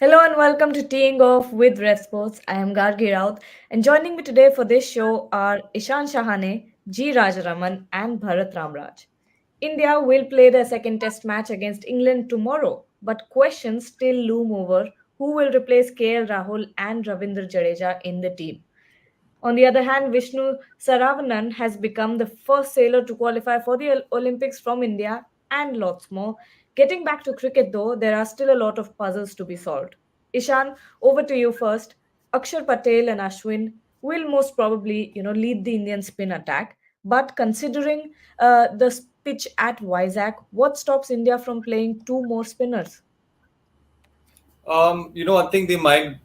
Hello and welcome to Teeing Off with RevSportz. I am Gargi Raut, and joining me today for this show are Ishan Shahane, G. Rajaraman, and Bharat Ramraj. India will play their second test match against England tomorrow, but questions still loom over who will replace KL Rahul and Ravindra Jadeja in the team. On the other hand, Vishnu Saravanan has become the first sailor to qualify for the Olympics from India and lots more. Getting back to cricket though, there are still a lot of puzzles to be solved. Ishan, over to you first. Akshar Patel and Ashwin will most probably, lead the Indian spin attack. But considering the pitch at Vizag, what stops India from playing two more spinners? I think they might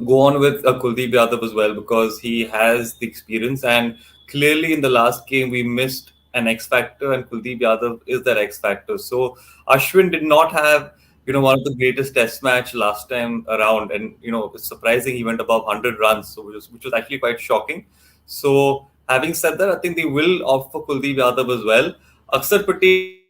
go on with Kuldeep Yadav as well because he has the experience. And clearly, in the last game, we missed an X factor, and Kuldeep Yadav is that X factor. So Ashwin did not have one of the greatest Test match last time around, and it's surprising he went above 100 runs, so which was actually quite shocking. So having said that, I think they will opt for Kuldeep Yadav as well. Aksar Patel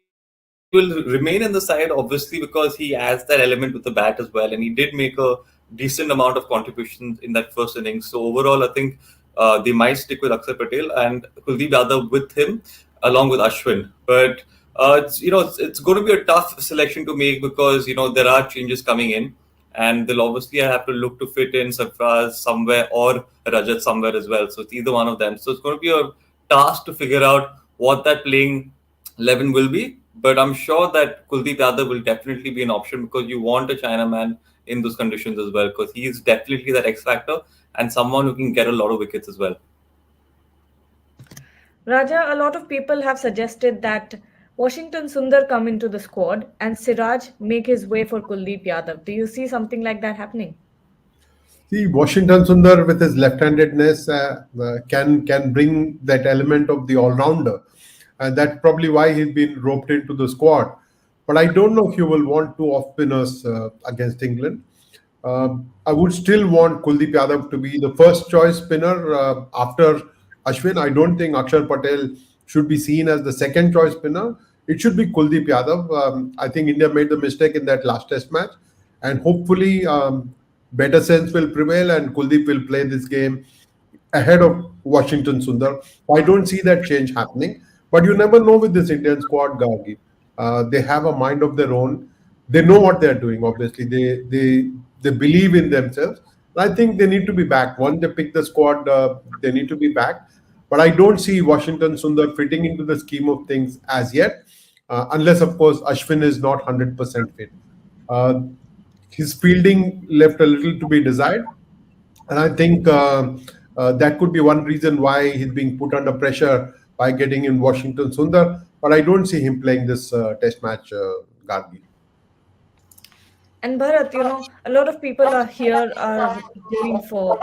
will remain in the side, obviously, because he adds that element with the bat as well, and he did make a decent amount of contributions in that first innings. So overall, I think they might stick with Akshar Patel and Kuldeep Yadav with him, along with Ashwin. But it's going to be a tough selection to make because there are changes coming in, and they'll obviously have to look to fit in Sarfraz somewhere or Rajat somewhere as well. So it's either one of them. So it's going to be a task to figure out what that playing 11 will be. But I'm sure that Kuldeep Yadav will definitely be an option because you want a Chinaman in those conditions as well because he is definitely that X factor and someone who can get a lot of wickets as well. Raja, a lot of people have suggested that Washington Sundar come into the squad and Siraj make his way for Kuldeep Yadav. Do you see something like that happening? See, Washington Sundar with his left-handedness can bring that element of the all-rounder, and that's probably why he's been roped into the squad. But I don't know if you will want two off-spinners against England. I would still want Kuldeep Yadav to be the first choice spinner after Ashwin. I don't think Akshar Patel should be seen as the second choice spinner. It should be Kuldeep Yadav. I think India made the mistake in that last test match, and hopefully better sense will prevail and Kuldeep will play this game ahead of Washington Sundar. I don't see that change happening. But you never know with this Indian squad, Gargi. They have a mind of their own. They know what they're doing. Obviously, they believe in themselves. I think they need to be back. Once they pick the squad, they need to be back. But I don't see Washington Sundar fitting into the scheme of things as yet, unless, of course, Ashwin is not 100% fit. His fielding left a little to be desired. And I think that could be one reason why he's being put under pressure by getting in Washington Sundar. But I don't see him playing this test match, Gargi. And Bharat, a lot of people are going for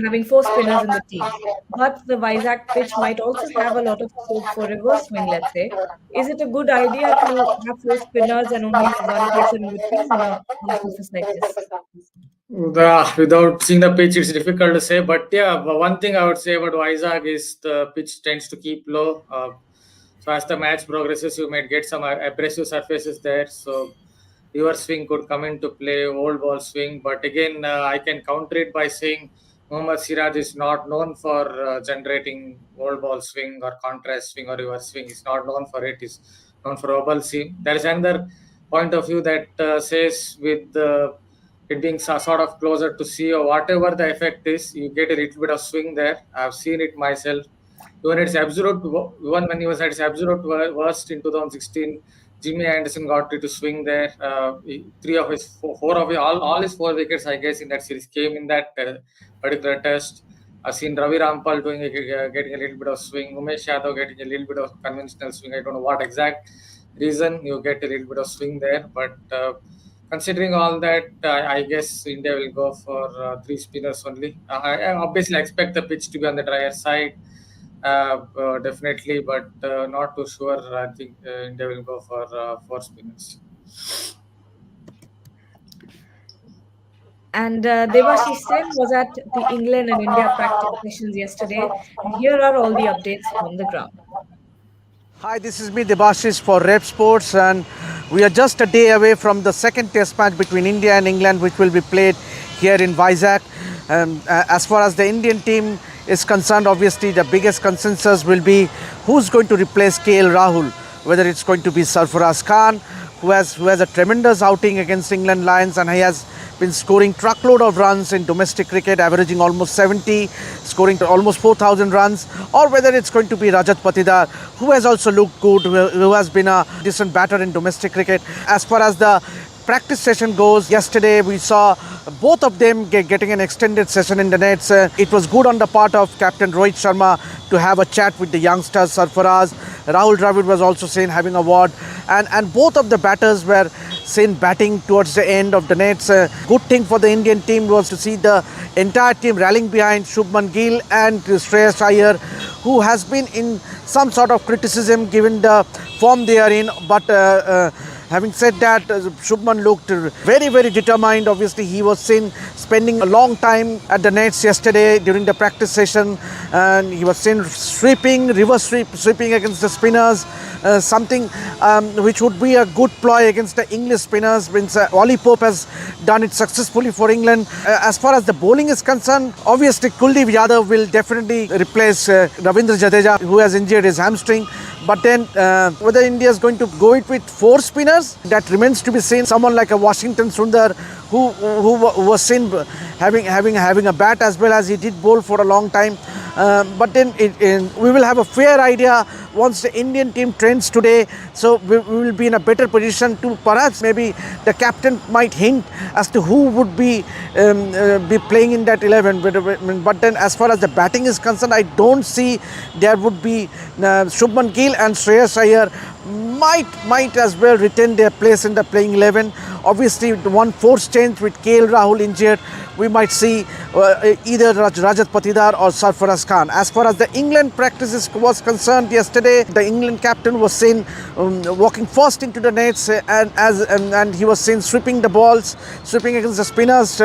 having four spinners in the team. But the Vizag pitch might also have a lot of scope for reverse swing, let's say. Is it a good idea to have four spinners and only have one person in between on a surface like this? Without seeing the pitch, it's difficult to say. But yeah, one thing I would say about Vizag is the pitch tends to keep low. So as the match progresses, you might get some abrasive surfaces there. So your swing could come into play, old ball swing. But again, I can counter it by saying Mohammad Siraj is not known for generating old ball swing or contrast swing or reverse swing. He's not known for it. He's known for oval seam. There is another point of view that says with it being sort of closer to sea or whatever the effect is, you get a little bit of swing there. I've seen it myself. Even when he was at his absolute worst in 2016, Jimmy Anderson got to swing there. All his four wickets, I guess, in that series came in that particular test. I've seen Ravi Rampal getting a little bit of swing, Umesh Yadav getting a little bit of conventional swing. I don't know what exact reason you get a little bit of swing there, but considering all that, I guess India will go for three spinners only. I obviously expect the pitch to be on the drier side. Definitely, but not too sure. I think India will go for four spinners. And Devashish Sen was at the England and India practice sessions yesterday. And here are all the updates from the ground. Hi, this is me, Debashis for RevSportz, and We are just a day away from the second test match between India and England, which will be played here in Vizag. As far as the Indian team is concerned, obviously the biggest consensus will be who's going to replace KL Rahul, whether it's going to be Sarfaraz Khan, who has a tremendous outing against England Lions, and he has been scoring truckload of runs in domestic cricket, averaging almost 70, scoring to almost 4,000 runs, or whether it's going to be Rajat Patidar, who has also looked good, who has been a decent batter in domestic cricket. As far as the practice session goes, yesterday we saw both of them getting an extended session in the nets. It was good on the part of Captain Rohit Sharma to have a chat with the youngsters, Sarfaraz. Rahul Dravid was also seen having a word, and both of the batters were seen batting towards the end of the nets. Good thing for the Indian team was to see the entire team rallying behind Shubman Gill and Shreyas Iyer, who has been in some sort of criticism given the form they are in, but having said that, Shubman looked very, very determined. Obviously, he was seen spending a long time at the nets yesterday during the practice session, and he was seen sweeping, reverse sweeping against the spinners, something which would be a good ploy against the English spinners. Ollie Pope has done it successfully for England. As far as the bowling is concerned, obviously Kuldeep Yadav will definitely replace Ravindra Jadeja, who has injured his hamstring. But then whether India is going to go it with four spinners, that remains to be seen. Someone like a Washington Sundar, who was seen having a bat as well as he did bowl for a long time. But then we will have a fair idea once the Indian team trains today. So we will be in a better position to perhaps maybe the captain might hint as to who would be playing in that 11. But then as far as the batting is concerned, I don't see there would be Shubman Gill and Shreyas Iyer might as well retain their place in the playing 11. Obviously, one forced change with KL Rahul injured, we might see either Rajat Patidar or Sarfaraz Khan. As far as the England practices was concerned, yesterday the England captain was seen walking first into the nets, and he was seen sweeping the balls, sweeping against the spinners.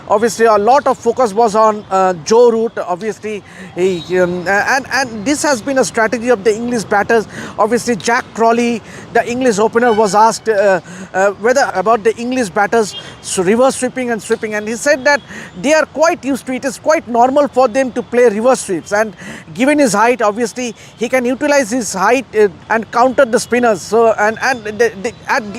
Obviously, a lot of focus was on Joe Root. Obviously, and this has been a strategy of the English batters. Obviously, Jack Crawley, the English opener, was asked whether about the English batters reverse sweeping and sweeping, and he said that they are quite used to it. It's quite normal for them to play reverse sweeps, and given his height, obviously he can utilize his height and counter the spinners. So and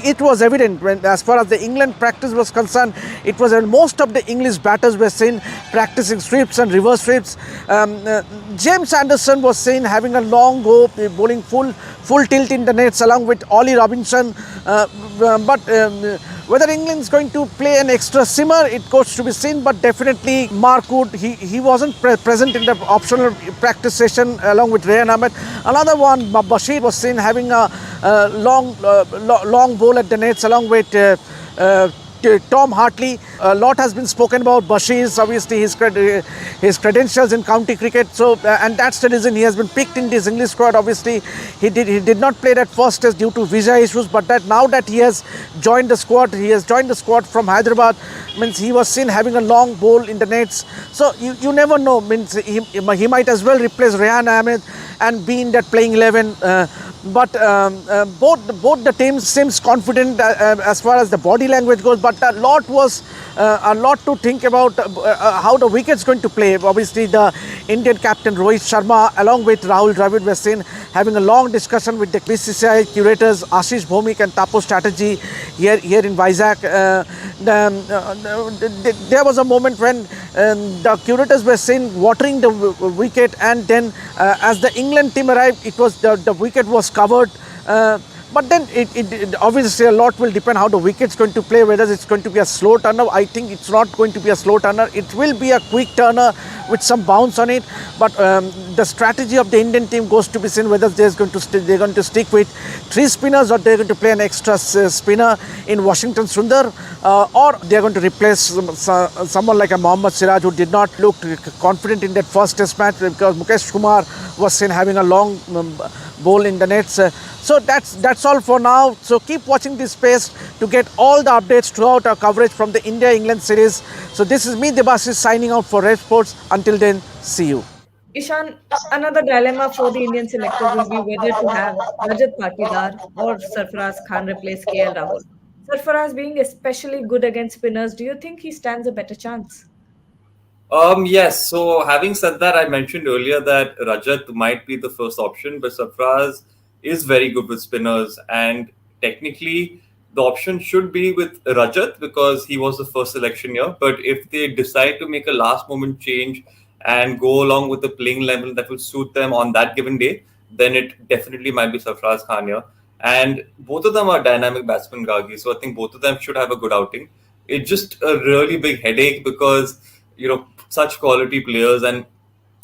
it was evident when, as far as the England practice was concerned, it was most of the English batters were seen practicing sweeps and reverse sweeps. James Anderson was seen having a long go, bowling full tilt in the nets along with Ollie Robinson. But whether England is going to play an extra simmer, it goes to be seen. But definitely Mark Wood, he wasn't present in the optional practice session along with Rehan Ahmed. Another one, Bashir, was seen having a long bowl at the nets along with Tom Hartley. A lot has been spoken about Bashir's, obviously his credentials in county cricket. So and that's the reason he has been picked in this English squad. Obviously, he did not play that first test due to visa issues. But that now that he has joined the squad from Hyderabad, means he was seen having a long bowl in the nets. So you never know. Means he might as well replace Rehan Ahmed and be in that playing 11. But both the teams seems confident as far as the body language goes. But a lot to think about how the wicket's going to play. Obviously, the Indian captain Rohit Sharma along with Rahul Dravid were seen having a long discussion with the BCCI curators Ashish Bhomik and Tapo Chatterjee here in Vizag. There was a moment when the curators were seen watering the wicket, and then as the England team arrived, it was the wicket was covered. But then it obviously a lot will depend how the wicket's going to play, whether it's going to be a slow turner. I think it's not going to be a slow turner. It will be a quick turner with some bounce on it. But the strategy of the Indian team goes to be seen, whether they're going to stick with three spinners or they're going to play an extra spinner in Washington Sundar, or they're going to replace someone like a Mohammad Siraj, who did not look confident in that first test match because Mukesh Kumar was seen having a long bowl in the nets. So that's all for now. So keep watching this space to get all the updates throughout our coverage from the India-England series. So this is me, Debashis, signing out for RevSportz. Until then, see you. Ishan, another dilemma for the Indian selectors will be whether to have Rajat Patidar or Sarfaraz Khan replace KL Rahul. Sarfaraz being especially good against spinners, do you think he stands a better chance? Yes. So having said that, I mentioned earlier that Rajat might be the first option, but Sarfraz is very good with spinners, and technically the option should be with Rajat because he was the first selection here. But if they decide to make a last moment change and go along with the playing level that will suit them on that given day, then it definitely might be Sarfraz Khan here. And both of them are dynamic batsmen, Gagi. So I think both of them should have a good outing. It's just a really big headache because such quality players, and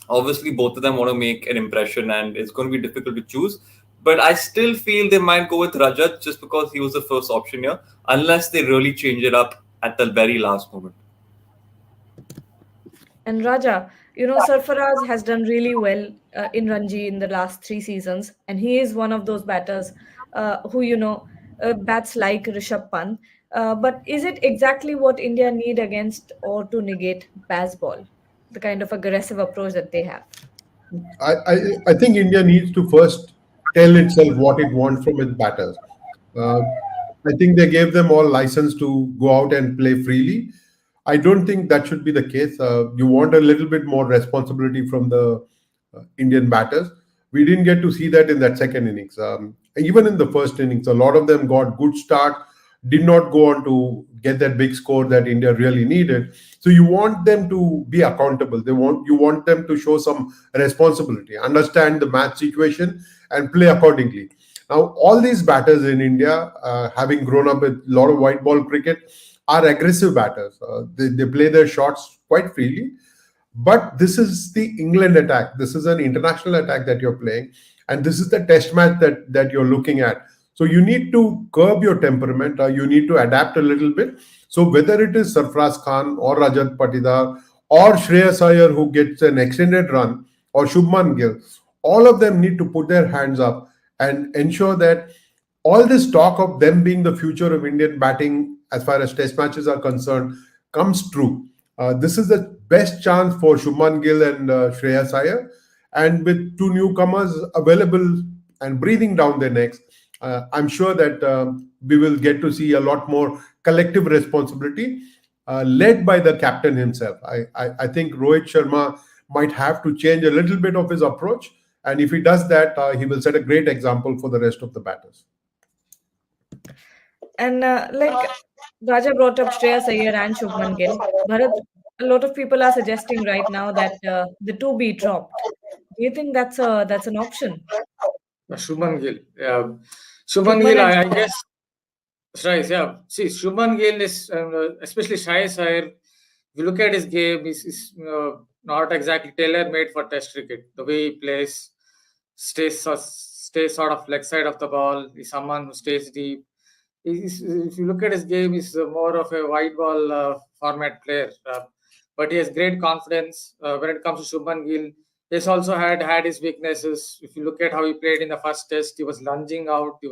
obviously both of them want to make an impression, and it's going to be difficult to choose. But I still feel they might go with Rajat just because he was the first option here, unless they really change it up at the very last moment. And Raja, Sarfaraz has done really well in Ranji in the last 3 seasons, and he is one of those batters who, bats like Rishabh Pant. But is it exactly what India need against or to negate Bazball, the kind of aggressive approach that they have? I think India needs to first tell itself what it wants from its batters. Uh, I think they gave them all license to go out and play freely. I don't think that should be the case. You want a little bit more responsibility from the Indian batters. We didn't get to see that in that second innings. Even in the first innings, a lot of them got good start, did not go on to get that big score that India really needed. So you want them to be accountable. You want them to show some responsibility, understand the match situation, and play accordingly. Now, all these batters in India, having grown up with a lot of white ball cricket, are aggressive batters. They play their shots quite freely. But this is the England attack. This is an international attack that you're playing. And this is the test match that you're looking at. So you need to curb your temperament. You need to adapt a little bit. So whether it is Sarfraz Khan or Rajat Patidar or Shreyas Iyer who gets an extended run or Shubman Gill, all of them need to put their hands up and ensure that all this talk of them being the future of Indian batting as far as test matches are concerned comes true. This is the best chance for Shubman Gill and Shreyas Iyer. And with two newcomers available and breathing down their necks, I'm sure that we will get to see a lot more collective responsibility led by the captain himself. I think Rohit Sharma might have to change a little bit of his approach. And if he does that, he will set a great example for the rest of the batters. And Raja brought up Shreyas Iyer and Shubman Gill. Bharat, a lot of people are suggesting right now that the two be dropped. Do you think that's an option? Shubman Gill. Yeah. Shubman Shubman Gill, and I guess. Right, yeah. See, Shubman Gill is, especially Shreyas Iyer, if you look at his game, is not exactly tailor-made for Test cricket. The way he plays, stays sort of leg side of the ball. He's someone who stays deep. If you look at his game, he's more of a white ball format player. But he has great confidence when it comes to Shubman Gill. He's also had his weaknesses. If you look at how he played in the first test, he was lunging out. He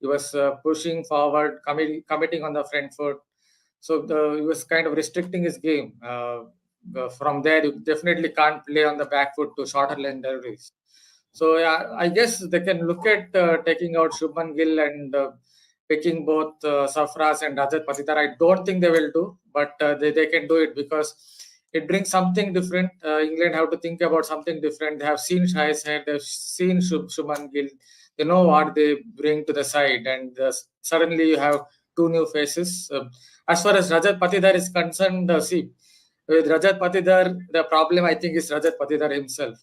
was pushing forward, committing on the front foot. So he was kind of restricting his game. From there, you definitely can't play on the back foot to shorter length deliveries. So yeah, I guess they can look at taking out Shubman Gill and picking both Safras and Rajat Patidar. I don't think they will do, but they can do it because it brings something different. England have to think about something different. They have seen Shahis Head, they've seen Shubman Gill. They know what they bring to the side, and suddenly you have two new faces. As far as Rajat Patidar is concerned, see, with Rajat Patidar, the problem I think is Rajat Patidar himself.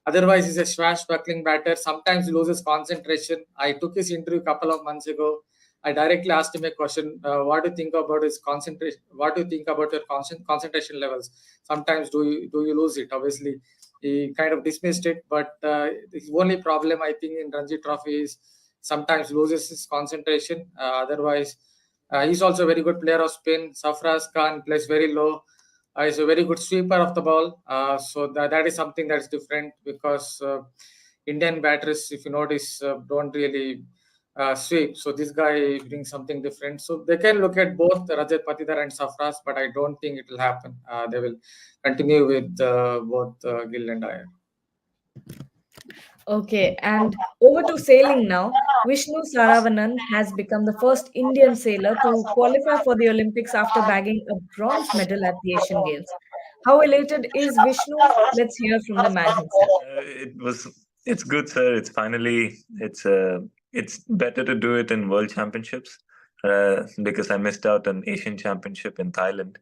Otherwise, he's a swashbuckling batter. Sometimes he loses concentration. I took his interview a couple of months ago. I directly asked him a question: what do you think about his concentration? What do you think about your concentration levels? Sometimes do you lose it? Obviously, he kind of dismissed it. But the only problem I think in Ranji Trophy is sometimes loses his concentration. Otherwise, he's also a very good player of spin. Safraz Khan plays very low. He's a very good sweeper of the ball. So that is something that's different because Indian batters, if you notice, don't really sweep. So this guy brings something different. So they can look at both Rajat Patidar and Safras, but I don't think it will happen. They will continue with both Gill and Iyer. Okay, and over to sailing now. Vishnu Saravanan has become the first Indian sailor to qualify for the Olympics after bagging a bronze medal at the Asian Games. How elated is Vishnu? Let's hear from the man himself. It's good, sir. It's better to do it in World Championships because I missed out on Asian Championship in Thailand.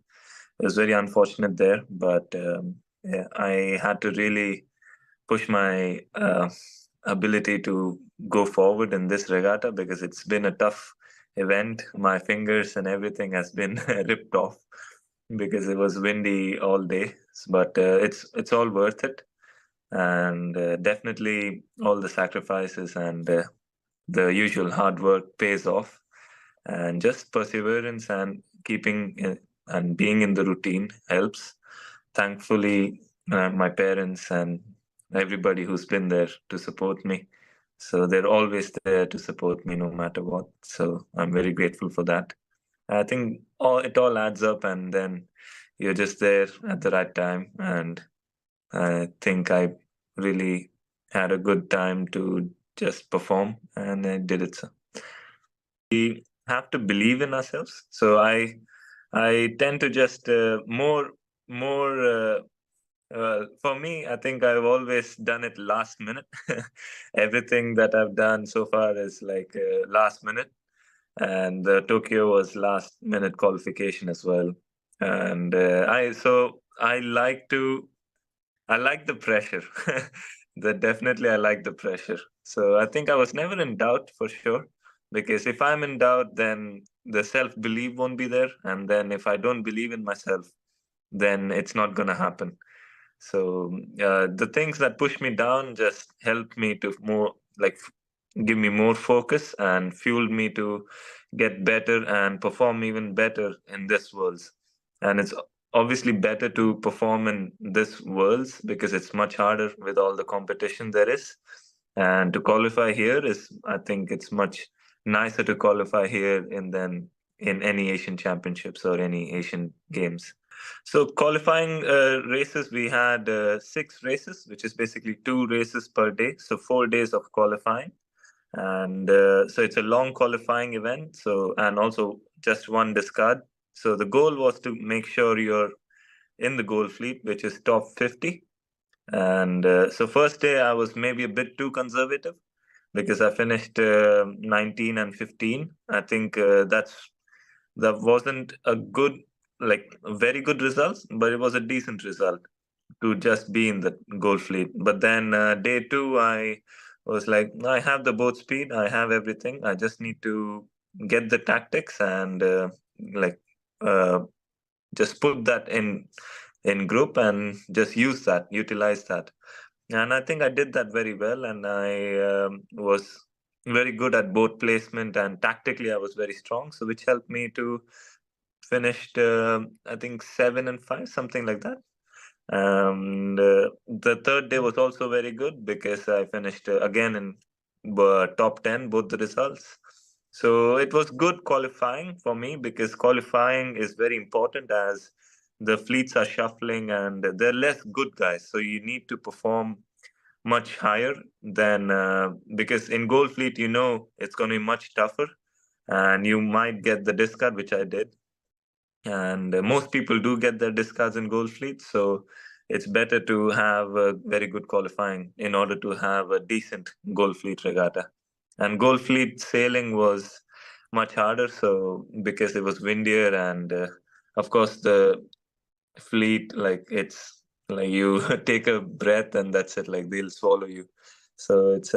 It was very unfortunate there, but yeah, I had to really push my ability to go forward in this regatta because it's been a tough event. My fingers and everything has been ripped off because it was windy all day. But it's all worth it, and definitely all the sacrifices and the usual hard work pays off, and just perseverance and keeping and being in the routine helps. Thankfully, my parents and everybody who's been there to support me, so they're always there to support me no matter what, so I'm very grateful for that. I think it all adds up, and then you're just there at the right time, and I think I really had a good time to just perform, and I did it. So we have to believe in ourselves. So I tend to just more. For me, I think I've always done it last minute. Everything that I've done so far is like last minute, and Tokyo was last minute qualification as well. And I like the pressure. That definitely I like the pressure. So I think I was never in doubt for sure. Because if I'm in doubt, then the self belief won't be there. And then if I don't believe in myself, then it's not going to happen. So the things that push me down just help me to more like give me more focus and fueled me to get better and perform even better in this worlds. And it's obviously better to perform in this worlds because it's much harder with all the competition there is. And to qualify here is, I think it's much nicer to qualify here in than in any Asian championships or any Asian games. So qualifying races, we had 6 races, which is basically 2 races per day. So 4 days of qualifying, and so it's a long qualifying event. So and also just one discard. So the goal was to make sure you're in the goal fleet, which is top 50. And so first day I was maybe a bit too conservative because I finished 19 and 15. I think that wasn't a good, like very good results, but it was a decent result to just be in the goal fleet. But then day two, I was like, I have the boat speed, I have everything. I just need to get the tactics and like uh, just put that in group and just utilize that. And I think I did that very well, and I was very good at boat placement, and tactically I was very strong, so which helped me to finished I think 7 and 5, something like that. And the third day was also very good because I finished again in top 10, both the results. So it was good qualifying for me because qualifying is very important as the fleets are shuffling and there are less good guys. So you need to perform much higher than because in gold fleet, it's going to be much tougher and you might get the discard, which I did. And most people do get their discards in gold fleet, so it's better to have a very good qualifying in order to have a decent gold fleet regatta. And gold fleet sailing was much harder, so because it was windier and of course the fleet, like it's like you take a breath and that's it, like they'll swallow you. So it's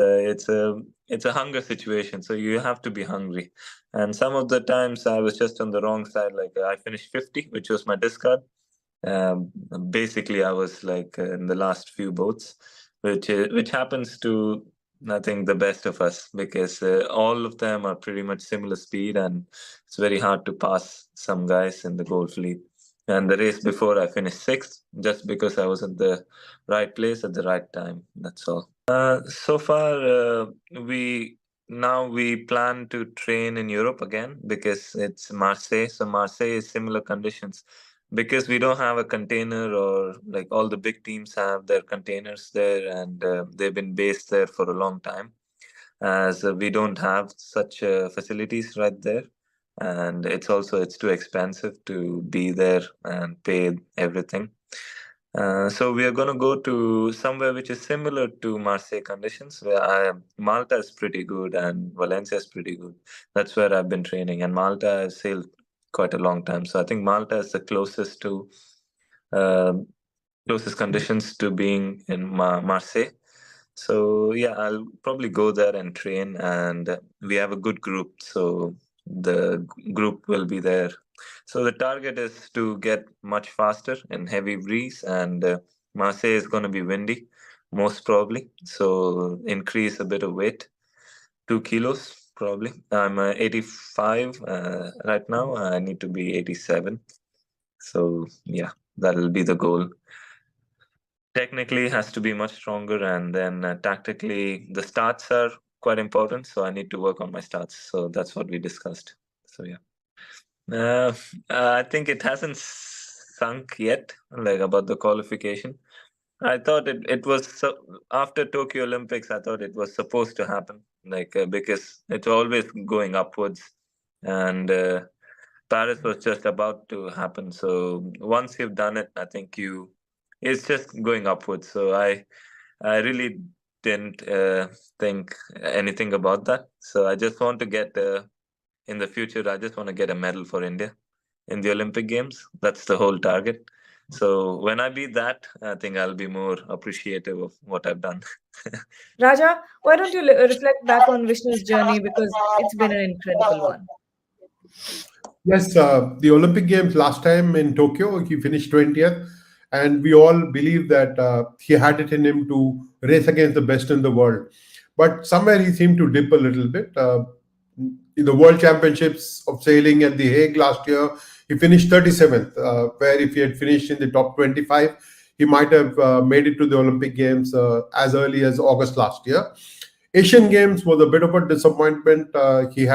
a hunger situation, so you have to be hungry. And some of the times I was just on the wrong side, like I finished 50, which was my discard. um, Basically I was like in the last few boats, which happens to, I think, the best of us because all of them are pretty much similar speed and it's very hard to pass some guys in the gold fleet. And the race before I finished 6th just because I was at the right place at the right time. That's all. So far, we plan to train in Europe again because it's Marseille. So Marseille is similar conditions because we don't have a container, or like all the big teams have their containers there, and they've been based there for a long time. As we don't have such facilities right there, and it's too expensive to be there and pay everything. So we are going to go to somewhere which is similar to Marseille conditions, where Malta is pretty good and Valencia is pretty good. That's where I've been training, and Malta I've sailed quite a long time. So I think Malta is the uh, closest conditions to being in Marseille. So yeah, I'll probably go there and train, and we have a good group, so the group will be there. So the target is to get much faster in heavy breeze, and Marseille is going to be windy, most probably. So increase a bit of weight, 2 kilos probably. I'm 85 right now. I need to be 87. So yeah, that'll be the goal. Technically has to be much stronger, and then tactically the starts are quite important, so I need to work on my starts. So that's what we discussed. So yeah, uh, I think it hasn't sunk yet, like about the qualification. I thought it was after Tokyo Olympics. I thought it was supposed to happen, like because it's always going upwards, and Paris was just about to happen. So once you've done it, I think it's just going upwards. So I really didn't think anything about that. So I just want to get in the future. I just want to get a medal for India in the Olympic Games. That's the whole target. So when I beat that, I think I'll be more appreciative of what I've done. Raja, why don't you reflect back on Vishnu's journey because it's been an incredible one. Yes, the Olympic Games last time in Tokyo, he finished 20th, and we all believe that he had it in him to race against the best in the world. But somewhere he seemed to dip a little bit. In the World Championships of Sailing at The Hague last year, he finished 37th, where if he had finished in the top 25, he might have made it to the Olympic Games as early as August last year. Asian Games was a bit of a disappointment. He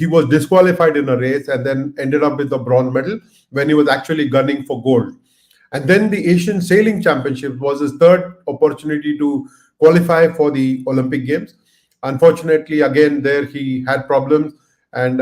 was disqualified in a race and then ended up with a bronze medal when he was actually gunning for gold. And then the Asian Sailing Championship was his third opportunity to qualify for the Olympic Games. Unfortunately, again, there he had problems, and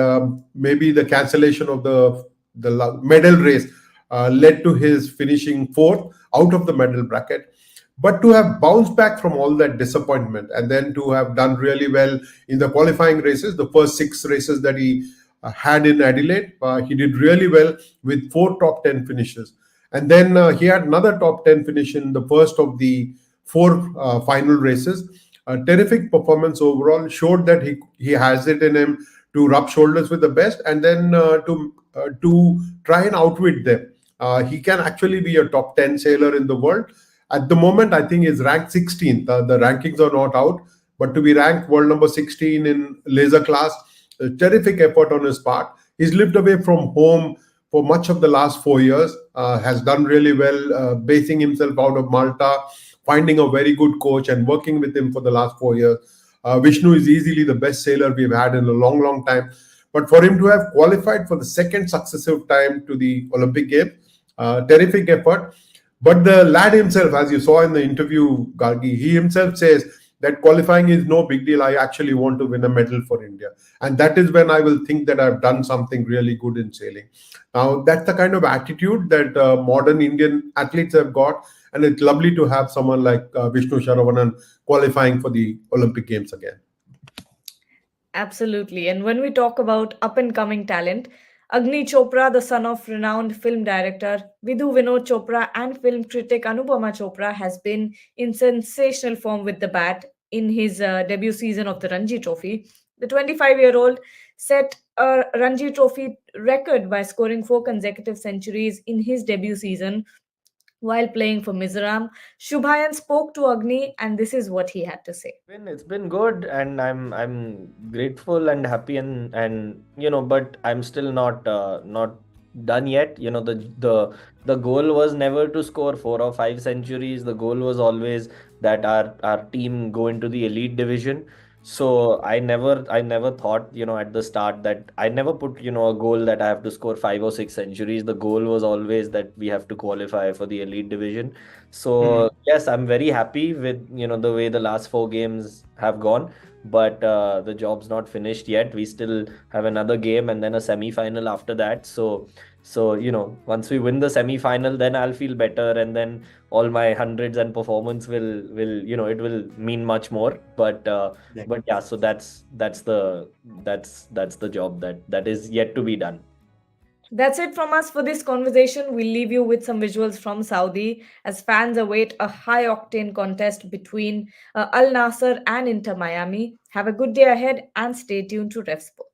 maybe the cancellation of the medal race led to his finishing fourth out of the medal bracket. But to have bounced back from all that disappointment and then to have done really well in the qualifying races, the first six races that he had in Adelaide, he did really well with four top 10 finishes. And then he had another top 10 finish in the first of the four final races. A terrific performance overall, showed that he has it in him to rub shoulders with the best, and then to try and outwit them. He can actually be a top 10 sailor in the world. At the moment, I think he's ranked 16th. The rankings are not out, but to be ranked world number 16 in laser class, a terrific effort on his part. He's lived away from home for much of the last 4 years, has done really well, basing himself out of Malta, finding a very good coach and working with him for the last 4 years. Vishnu is easily the best sailor we've had in a long, long time. But for him to have qualified for the second successive time to the Olympic Games, terrific effort. But the lad himself, as you saw in the interview, Gargi, he himself says that qualifying is no big deal. I actually want to win a medal for India. And that is when I will think that I've done something really good in sailing. Now, that's the kind of attitude that modern Indian athletes have got. And it's lovely to have someone like Vishnu Sharavanan qualifying for the Olympic Games again. Absolutely. And when we talk about up and coming talent, Agni Chopra, the son of renowned film director Vidhu Vinod Chopra and film critic Anupama Chopra, has been in sensational form with the bat in his debut season of the Ranji Trophy. The 25-year-old set a Ranji Trophy record by scoring four consecutive centuries in his debut season while playing for Mizoram. Shubhayan spoke to Agni, and this is what he had to say. It's been good, and I'm grateful and happy, and but I'm still not done yet. The goal was never to score 4 or 5 centuries. The goal was always that our team go into the elite division. So I never thought, at the start that I never put, a goal that I have to score 5 or 6 centuries. The goal was always that we have to qualify for the elite division. Hmm. So yes, I'm very happy with, the way the last 4 games have gone. But the job's not finished yet. We still have another game and then a semi-final after that. So, once we win the semi-final, then I'll feel better, and then all my hundreds and performance will, it will mean much more. But yeah, so that's the job that is yet to be done. That's it from us for this conversation. We'll leave you with some visuals from Saudi as fans await a high octane contest between Al Nasser and Inter Miami. Have a good day ahead and stay tuned to RevSportz.